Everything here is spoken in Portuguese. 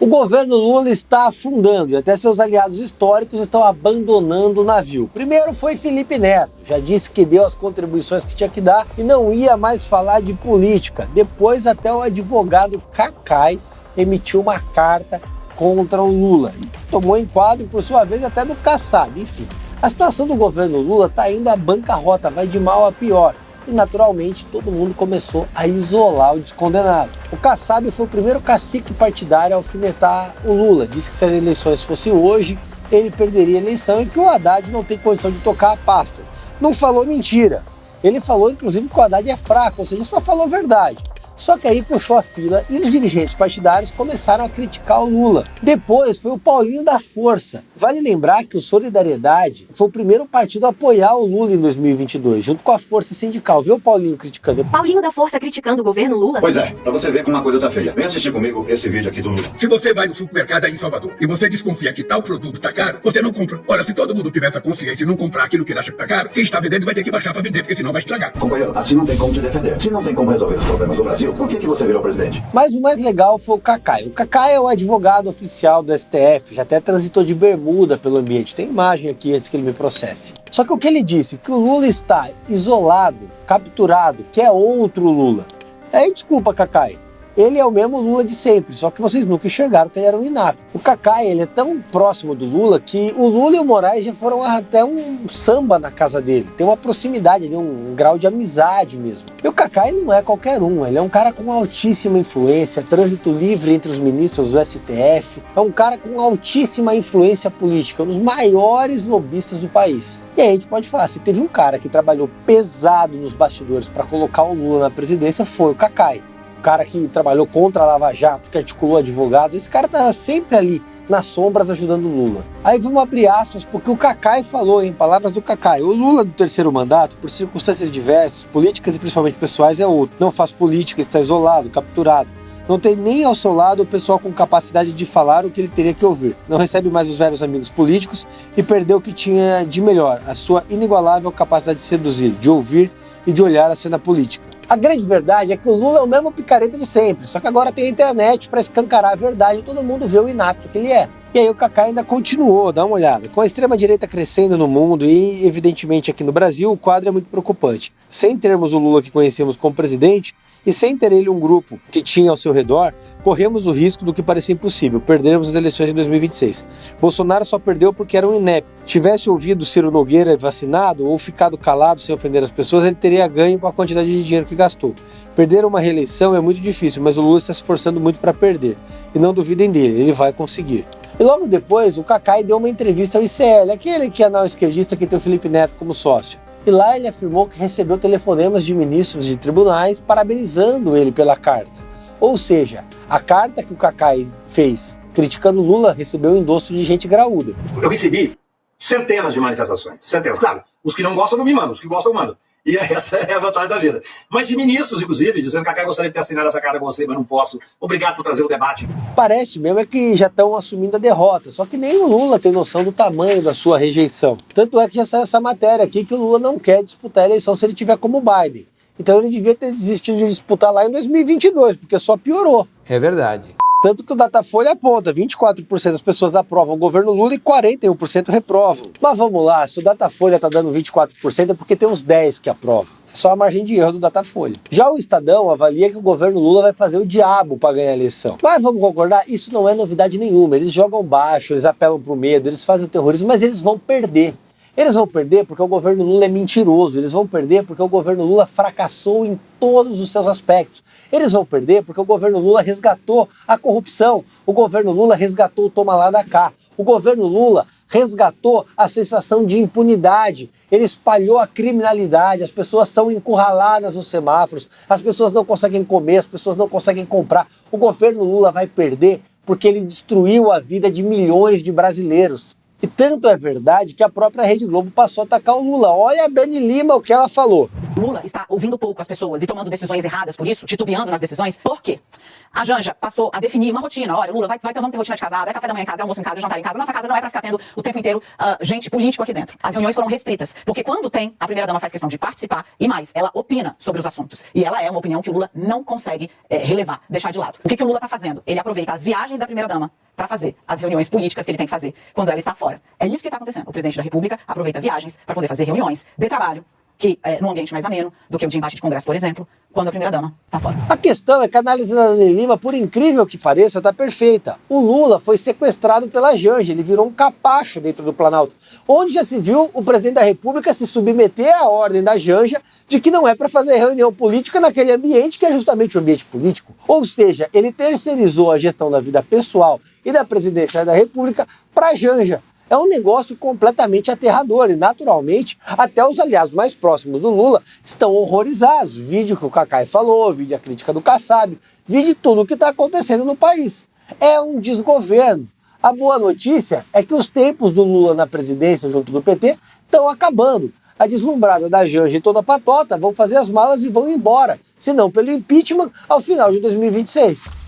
O governo Lula está afundando e até seus aliados históricos estão abandonando o navio. Primeiro foi Felipe Neto, já disse que deu as contribuições que tinha que dar e não ia mais falar de política. Depois até o advogado Cacai emitiu uma carta contra o Lula e tomou enquadro, por sua vez, até do Kassab. Enfim, a situação do governo Lula está indo à bancarrota, vai de mal a pior. E naturalmente todo mundo começou a isolar o descondenado. O Kassab foi o primeiro cacique partidário a alfinetar o Lula. Disse que se as eleições fossem hoje, ele perderia a eleição e que o Haddad não tem condição de tocar a pasta. Não falou mentira. Ele falou inclusive que o Haddad é fraco, ou seja, só falou verdade. Só que aí puxou a fila e os dirigentes partidários começaram a criticar o Lula. Depois foi o Paulinho da Força. Vale lembrar que o Solidariedade foi o primeiro partido a apoiar o Lula em 2022, junto com a Força Sindical. Viu o Paulinho criticando? Paulinho da Força criticando o governo Lula? Pois é, pra você ver como a coisa tá feia. Vem assistir comigo esse vídeo aqui do Lula. Se você vai no supermercado aí em Salvador e você desconfia que tal produto tá caro, você não compra. Ora, se todo mundo tiver essa consciência e não comprar aquilo que ele acha que tá caro, quem está vendendo vai ter que baixar pra vender, porque senão vai estragar. Companheiro, assim não tem como te defender. Se não tem como resolver os problemas do Brasil, por que você virou presidente? Mas o mais legal foi o Cacai. O Cacai é o advogado oficial do STF, já até transitou de bermuda pelo ambiente. Tem imagem aqui antes que ele me processe. Só que o que ele disse, que o Lula está isolado, capturado, que é outro Lula. Aí desculpa, Cacai. Ele é o mesmo Lula de sempre, só que vocês nunca enxergaram que ele era um inapto. O Cacai, ele é tão próximo do Lula que o Lula e o Moraes já foram até um samba na casa dele. Tem uma proximidade ali, um grau de amizade mesmo. E o Cacai não é qualquer um, ele é um cara com altíssima influência, trânsito livre entre os ministros do STF, é um cara com altíssima influência política, um dos maiores lobistas do país. E aí a gente pode falar, se teve um cara que trabalhou pesado nos bastidores para colocar o Lula na presidência, foi o Cacai. Cara que trabalhou contra a Lava Jato, que articulou advogado, esse cara tá sempre ali, nas sombras, ajudando o Lula. Aí vamos abrir aspas, porque o Cacai falou, em palavras do Cacai, o Lula do terceiro mandato, por circunstâncias diversas, políticas e principalmente pessoais, é outro. Não faz política, está isolado, capturado. Não tem nem ao seu lado o pessoal com capacidade de falar o que ele teria que ouvir. Não recebe mais os velhos amigos políticos e perdeu o que tinha de melhor, a sua inigualável capacidade de seduzir, de ouvir e de olhar a cena política. A grande verdade é que o Lula é o mesmo picareta de sempre, só que agora tem a internet para escancarar a verdade e todo mundo vê o inapto que ele é. E aí o Cacai ainda continuou, dá uma olhada. Com a extrema-direita crescendo no mundo e, evidentemente, aqui no Brasil, o quadro é muito preocupante. Sem termos o Lula que conhecemos como presidente e sem ter ele um grupo que tinha ao seu redor, corremos o risco do que parecia impossível, perdermos as eleições de 2026. Bolsonaro só perdeu porque era um inepto. Tivesse ouvido Ciro Nogueira vacinado ou ficado calado sem ofender as pessoas, ele teria ganho com a quantidade de dinheiro que gastou. Perder uma reeleição é muito difícil, mas o Lula está se esforçando muito para perder. E não duvidem dele, ele vai conseguir. E logo depois, o Cacai deu uma entrevista ao ICL, aquele que é anal esquerdista que tem o Felipe Neto como sócio. E lá ele afirmou que recebeu telefonemas de ministros de tribunais parabenizando ele pela carta. Ou seja, a carta que o Cacai fez criticando Lula recebeu o endosso de gente graúda. Eu recebi centenas de manifestações, centenas. Claro, os que não gostam não me mandam, os que gostam mandam. E essa é a vantagem da vida. Mas de ministros, inclusive, dizendo que Cacai gostaria de ter assinado essa carta com você, mas não posso. Obrigado por trazer o debate. Parece mesmo é que já estão assumindo a derrota, só que nem o Lula tem noção do tamanho da sua rejeição. Tanto é que já saiu essa matéria aqui que o Lula não quer disputar a eleição se ele tiver como Biden. Então ele devia ter desistido de disputar lá em 2022, porque só piorou. É verdade. Tanto que o Datafolha aponta, 24% das pessoas aprovam o governo Lula e 41% reprovam. Mas vamos lá, se o Datafolha está dando 24% é porque tem uns 10% que aprovam. É só a margem de erro do Datafolha. Já o Estadão avalia que o governo Lula vai fazer o diabo para ganhar a eleição. Mas vamos concordar, isso não é novidade nenhuma. Eles jogam baixo, eles apelam para o medo, eles fazem o terrorismo, mas eles vão perder. Eles vão perder porque o governo Lula é mentiroso, eles vão perder porque o governo Lula fracassou em todos os seus aspectos. Eles vão perder porque o governo Lula resgatou a corrupção, o governo Lula resgatou o toma lá da cá, o governo Lula resgatou a sensação de impunidade, ele espalhou a criminalidade, as pessoas são encurraladas nos semáforos, as pessoas não conseguem comer, as pessoas não conseguem comprar. O governo Lula vai perder porque ele destruiu a vida de milhões de brasileiros. E tanto é verdade que a própria Rede Globo passou a atacar o Lula. Olha a Dani Lima, o que ela falou. Lula está ouvindo pouco as pessoas e tomando decisões erradas por isso, titubeando nas decisões. Por quê? A Janja passou a definir uma rotina. Olha, Lula, vamos ter rotina de casado, é café da manhã em casa, é almoço em casa, é jantar em casa. Nossa casa não é pra ficar tendo o tempo inteiro gente político aqui dentro. As reuniões foram restritas, porque quando tem, a primeira-dama faz questão de participar e mais, ela opina sobre os assuntos. E ela é uma opinião que o Lula não consegue relevar, deixar de lado. O que o Lula tá fazendo? Ele aproveita as viagens da primeira-dama para fazer as reuniões políticas que ele tem que fazer quando ela está fora. É isso que está acontecendo. O presidente da República aproveita viagens para poder fazer reuniões de trabalho, que é num ambiente mais ameno do que o de embate de congresso, por exemplo, quando a primeira-dama está fora. A questão é que a análise da Dani Lima, por incrível que pareça, está perfeita. O Lula foi sequestrado pela Janja, ele virou um capacho dentro do Planalto, onde já se viu o presidente da República se submeter à ordem da Janja de que não é para fazer reunião política naquele ambiente que é justamente o ambiente político. Ou seja, ele terceirizou a gestão da vida pessoal e da presidência da República para a Janja. É um negócio completamente aterrador e, naturalmente, até os aliados mais próximos do Lula estão horrorizados. Vídeo que o Cacai falou, vídeo a crítica do Kassab, vídeo tudo o que está acontecendo no país. É um desgoverno. A boa notícia é que os tempos do Lula na presidência junto do PT estão acabando. A deslumbrada da Janja e toda a patota vão fazer as malas e vão embora, se não pelo impeachment, ao final de 2026.